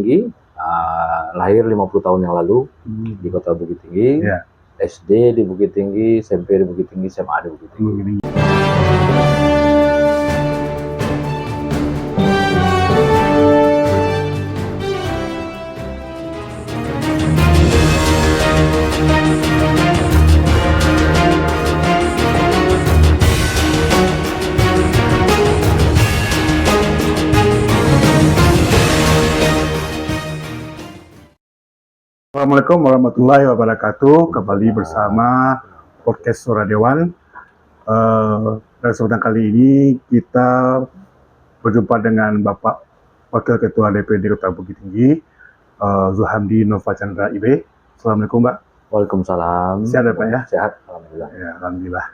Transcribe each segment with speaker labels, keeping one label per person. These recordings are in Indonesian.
Speaker 1: Tinggi, lahir 50 tahun yang lalu di kota Bukit Tinggi. SD di Bukit Tinggi, SMP di Bukit Tinggi, SMA di Bukit Tinggi.
Speaker 2: Assalamualaikum warahmatullahi wabarakatuh. Kembali bersama podcast Suara Dewan. Pada kesempatan kali ini kita berjumpa dengan Bapak Wakil Ketua DPD Kota Bukit Tinggi, Zuhamdi Nova Chandra IB. Assalamualaikum, Pak.
Speaker 1: Waalaikumsalam.
Speaker 2: Sehat ya, Pak ya?
Speaker 1: Sehat, alhamdulillah.
Speaker 2: Ya, alhamdulillah.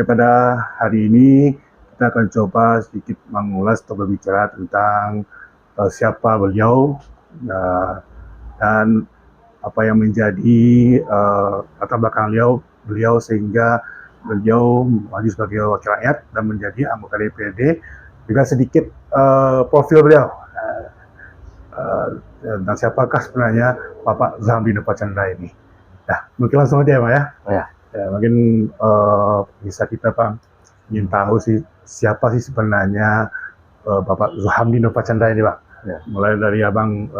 Speaker 2: Pada hari ini kita akan coba sedikit mengulas atau berbicara tentang siapa beliau dan apa yang menjadi latar belakang beliau sehingga beliau maju sebagai wakil rakyat dan menjadi anggota DPRD, juga sedikit profil beliau dan siapakah sebenarnya Bapak Zuhamdi Nova Chandra ini. Nah, mungkin langsung aja ya, Pak ya. Ya, mungkin bisa kita Pak ingin tahu sih siapa sih sebenarnya Bapak Zuhamdi Nova Chandra ini, Pak. Ya. Mulai dari abang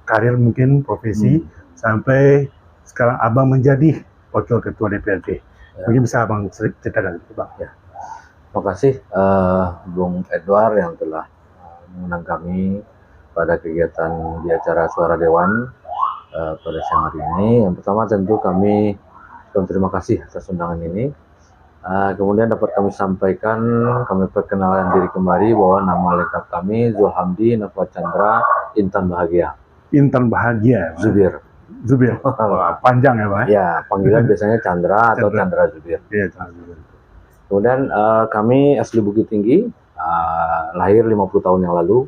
Speaker 2: karir mungkin profesi sampai sekarang abang menjadi wakil ketua DPRD. Ya. Mungkin bisa abang ceritakan itu, Pak.
Speaker 1: Ya. Terima kasih Bung Edward yang telah mengundang kami pada kegiatan di acara Suara Dewan pada siang hari ini. Yang pertama tentu kami terima kasih atas undangan ini. Kemudian dapat kami sampaikan, kami perkenalkan diri kembali bahwa nama lengkap kami Zuhamdi Nova Chandra Intan Bahagia.
Speaker 2: Intan Bahagia.
Speaker 1: Zubir.
Speaker 2: Panjang ya, Pak?
Speaker 1: Ya, panggilan biasanya Chandra atau Chandra Zubir.
Speaker 2: Iya, Chandra Zubir.
Speaker 1: Kemudian kami asli Bukit Tinggi, lahir 50 tahun yang lalu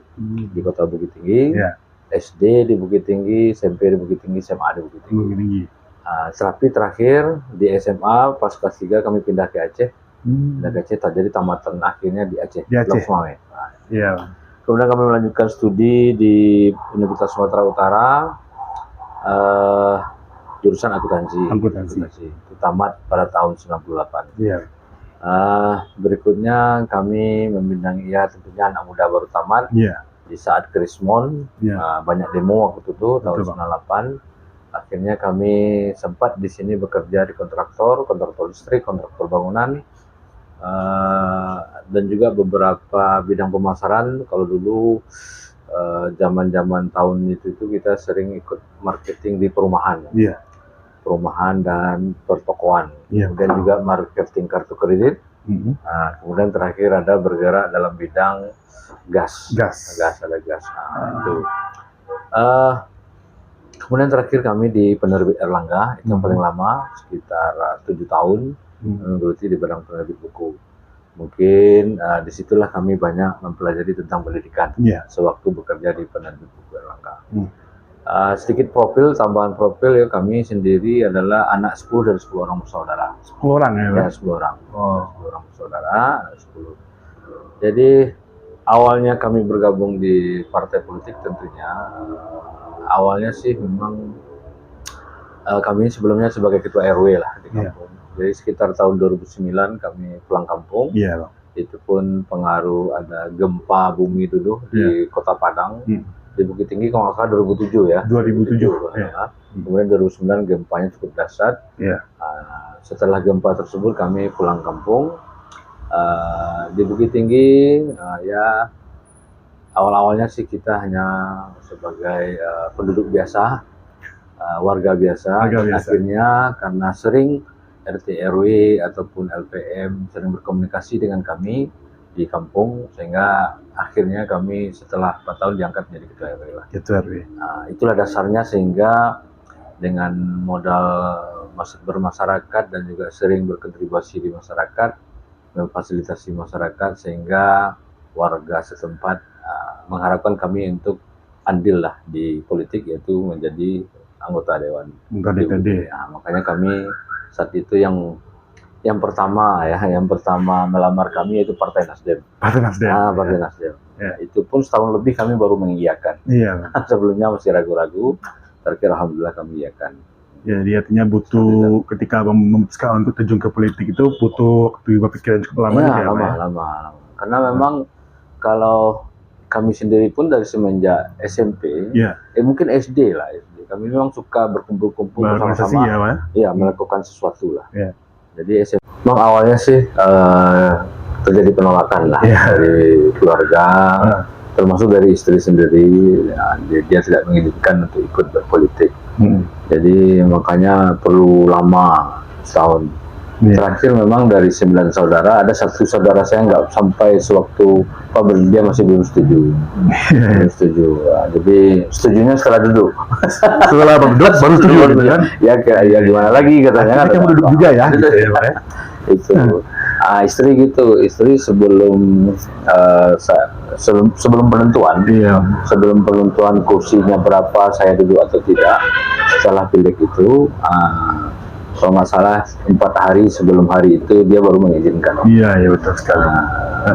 Speaker 1: di kota Bukit Tinggi. SD di Bukit Tinggi, SMP di Bukit Tinggi, SMA di Bukit Tinggi. Terapi terakhir di SMA pas kelas 3 kami pindah ke Aceh. Pindah ke Aceh, jadi tamatan akhirnya di Aceh.
Speaker 2: Di Aceh.
Speaker 1: Kemudian kami melanjutkan studi di Universitas Sumatera Utara, jurusan akuntansi. Itu tamat pada tahun 98. Berikutnya kami membidangi tentunya anak muda baru tamat. Di saat Krismon, banyak demo waktu itu tahun 98. Akhirnya kami sempat di sini bekerja di kontraktor listrik, kontraktor bangunan, dan juga beberapa bidang pemasaran. Kalau dulu zaman-zaman tahun itu kita sering ikut marketing di perumahan, perumahan dan pertokoan, kemudian juga marketing kartu kredit. Kemudian terakhir ada bergerak dalam bidang gas. Ada gas. Itu. Kemudian terakhir kami di penerbit Erlangga, itu yang paling lama, sekitar 7 tahun, menggeluti di bidang penerbit buku. Mungkin disitulah kami banyak mempelajari tentang pendidikan, sewaktu bekerja di penerbit buku Erlangga. Sedikit tambahan profil kami sendiri adalah anak 10 dari 10 orang bersaudara.
Speaker 2: 10 orang ya?
Speaker 1: 10 orang. 10 orang bersaudara, 10. Jadi awalnya kami bergabung di partai politik tentunya. Awalnya sih memang kami sebelumnya sebagai ketua RW lah di kampung. Jadi sekitar tahun 2009 kami pulang kampung. Itu pun pengaruh ada gempa bumi dulu di Kota Padang. Di Bukit Tinggi kalau nggak salah 2007 ya. 2007. Kemudian 2009 gempanya cukup dahsyat. Setelah gempa tersebut kami pulang kampung. Di Bukit Tinggi awal-awalnya sih kita hanya sebagai penduduk biasa, warga biasa. Akhirnya karena sering RT RW ataupun LPM sering berkomunikasi dengan kami di kampung, sehingga akhirnya kami setelah 4 tahun diangkat menjadi ketua RW lah. Itulah dasarnya, sehingga dengan modal bermasyarakat dan juga sering berkontribusi di masyarakat, memfasilitasi masyarakat, sehingga warga setempat mengharapkan kami untuk andil lah di politik, yaitu menjadi anggota dewan.
Speaker 2: DPRD.
Speaker 1: Makanya kami saat itu yang Yang pertama melamar kami yaitu Partai Nasdem.
Speaker 2: Partai Nasdem.
Speaker 1: Partai Nasdem.
Speaker 2: Ya.
Speaker 1: Itu pun setahun lebih kami baru mengiyakan.
Speaker 2: Iya.
Speaker 1: Sebelumnya masih ragu-ragu, terakhir alhamdulillah kami iyakan.
Speaker 2: Jadi artinya butuh ketika memutuskan untuk terjun ke politik itu butuh waktu berpikiran cukup lama
Speaker 1: Ya,
Speaker 2: juga, Pak, ya?
Speaker 1: lama. Karena memang kalau kami sendiri pun dari semenjak SMP,
Speaker 2: Iya.
Speaker 1: Mungkin SD lah, SD. Kami memang suka berkumpul-kumpul
Speaker 2: Berorganisasi
Speaker 1: bersama-sama,
Speaker 2: ya, Pak?
Speaker 1: ya melakukan sesuatu lah.
Speaker 2: Iya.
Speaker 1: Jadi SMP, memang awalnya sih terjadi penolakan lah dari keluarga, termasuk dari istri sendiri. Ya, dia tidak mengizinkan untuk ikut berpolitik. Jadi makanya perlu lama setahun. Terakhir memang dari 9 saudara ada satu saudara saya nggak sampai sewaktu dia masih belum setuju. Belum setuju. Nah, jadi setujunya setelah duduk.
Speaker 2: Setelah duduk baru setuju gitu kan?
Speaker 1: Ya gimana lagi katanya.
Speaker 2: Kamu duduk juga ya? Gitu ya, Pak, ya?
Speaker 1: Itu. Istri gitu, istri sebelum sebelum penentuan, sebelum penentuan kursinya berapa saya duduk atau tidak, setelah pileg itu, kalau nggak salah 4 hari sebelum hari itu dia baru mengizinkan.
Speaker 2: Iya betul sekali.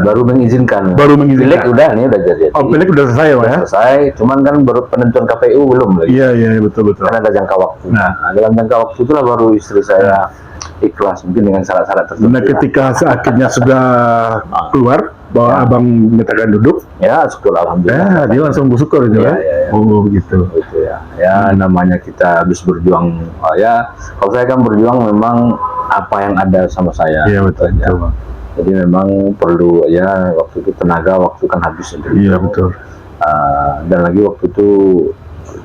Speaker 1: Baru mengizinkan. Pileg udah jadi.
Speaker 2: Oh, pileg udah selesai, Pak, ya?
Speaker 1: Selesai, cuman kan baru penentuan KPU belum lagi.
Speaker 2: Iya betul.
Speaker 1: Karena ada jangka waktu. Nah, dalam jangka waktu itulah baru istri saya ikhlas, mungkin dengan syarat-syarat tertentu.
Speaker 2: Nah, ketika akhirnya sudah keluar bahwa abang menyatakan duduk,
Speaker 1: ya syukur alhamdulillah.
Speaker 2: Dia langsung bersyukur gitu kan? Oh begitu.
Speaker 1: Gitu ya. Ya namanya kita habis berjuang. Kalau saya kan berjuang memang apa yang ada sama saya.
Speaker 2: Iya betul.
Speaker 1: Jadi memang perlu waktu itu tenaga, waktu kan habis sendiri.
Speaker 2: Iya betul.
Speaker 1: Dan lagi waktu itu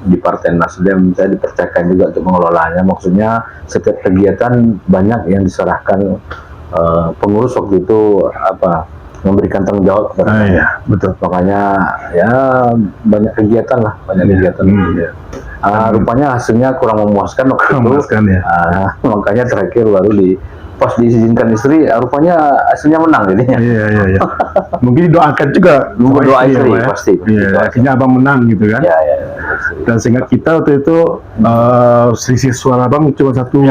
Speaker 1: di Partai Nasdem saya dipercayakan juga untuk mengelolanya. Maksudnya setiap kegiatan banyak yang diserahkan pengurus waktu itu memberikan tanggung jawab kepada
Speaker 2: iya betul.
Speaker 1: Makanya banyak kegiatan lah, kegiatan. Rupanya hasilnya kurang memuaskan waktu itu. Makanya terakhir baru pas diizinkan istri, rupanya hasilnya menang jadinya.
Speaker 2: Iya. Mungkin doakan juga.
Speaker 1: Doa istri pasti.
Speaker 2: Iya, akhirnya abang menang gitu kan.
Speaker 1: Iya.
Speaker 2: Dan sehingga kita waktu itu selisih suara abang cuma satu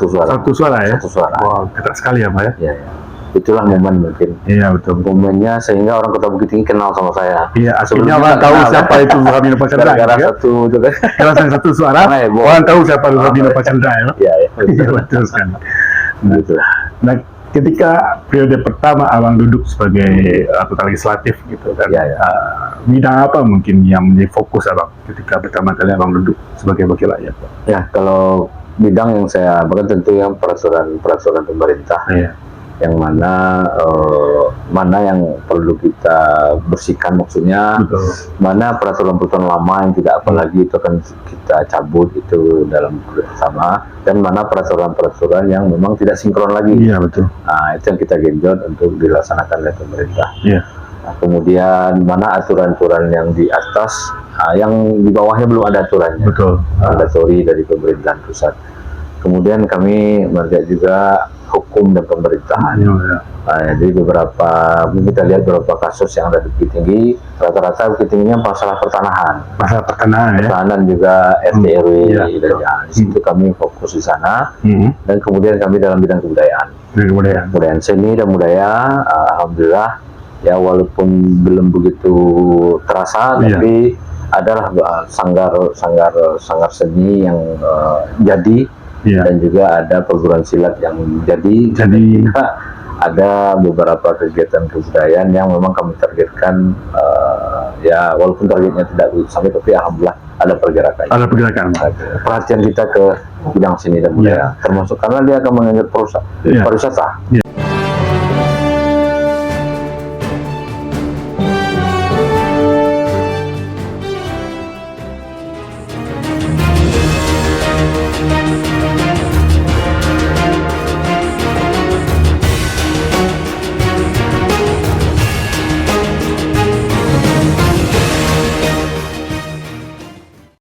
Speaker 2: suara. Satu suara ya.
Speaker 1: Satu suara.
Speaker 2: Wow, ketat sekali ya, Pak ya.
Speaker 1: Iya. Itulah momen mungkin. Iya betul. Momennya sehingga orang Kota Bukit Tinggi kenal sama saya.
Speaker 2: Iya, akhirnya orang tahu siapa itu Rabino Pachandra.
Speaker 1: Gara-gara
Speaker 2: satu suara, orang tahu siapa Rabino Pachandra ya. Iya betul sekali. Nah, ketika periode pertama abang duduk sebagai anggota legislatif gitu kan, bidang apa mungkin yang menjadi fokus abang ketika pertama kali abang duduk sebagai wakil rakyat?
Speaker 1: Ya, kalau bidang yang saya bahkan tentu yang peraturan pemerintah. Yang mana yang perlu kita bersihkan, maksudnya mana peraturan lama yang tidak apalagi itu akan kita cabut itu dalam periode pertama, dan mana peraturan yang memang tidak sinkron lagi.
Speaker 2: Iya betul.
Speaker 1: Nah, itu yang kita genjot untuk dilaksanakan oleh pemerintah.
Speaker 2: Iya.
Speaker 1: Nah, kemudian mana aturan-aturan yang di atas, yang di bawahnya belum ada aturannya.
Speaker 2: Betul.
Speaker 1: Mandatori dari pemerintahan pusat. Kemudian kami melihat juga hukum dan pemerintahan. Jadi kita lihat beberapa kasus yang ada di Bukit Tinggi, rata-rata Bukit Tingginya masalah pertanahan.
Speaker 2: Masalah pertanahan
Speaker 1: juga RT RW. Di situ kami fokus di sana. Dan kemudian kami dalam bidang kebudayaan seni dan budaya, alhamdulillah ya, walaupun belum begitu terasa, tapi adalah sanggar seni yang jadi. Dan juga ada perguruan silat yang jadi. Ada beberapa kegiatan kebudayaan yang memang kami targetkan, walaupun targetnya tidak sampai, tapi alhamdulillah ada pergerakan. Perhatian kita ke bidang seni dan budaya, termasuk karena dia akan mengenai pariwisata.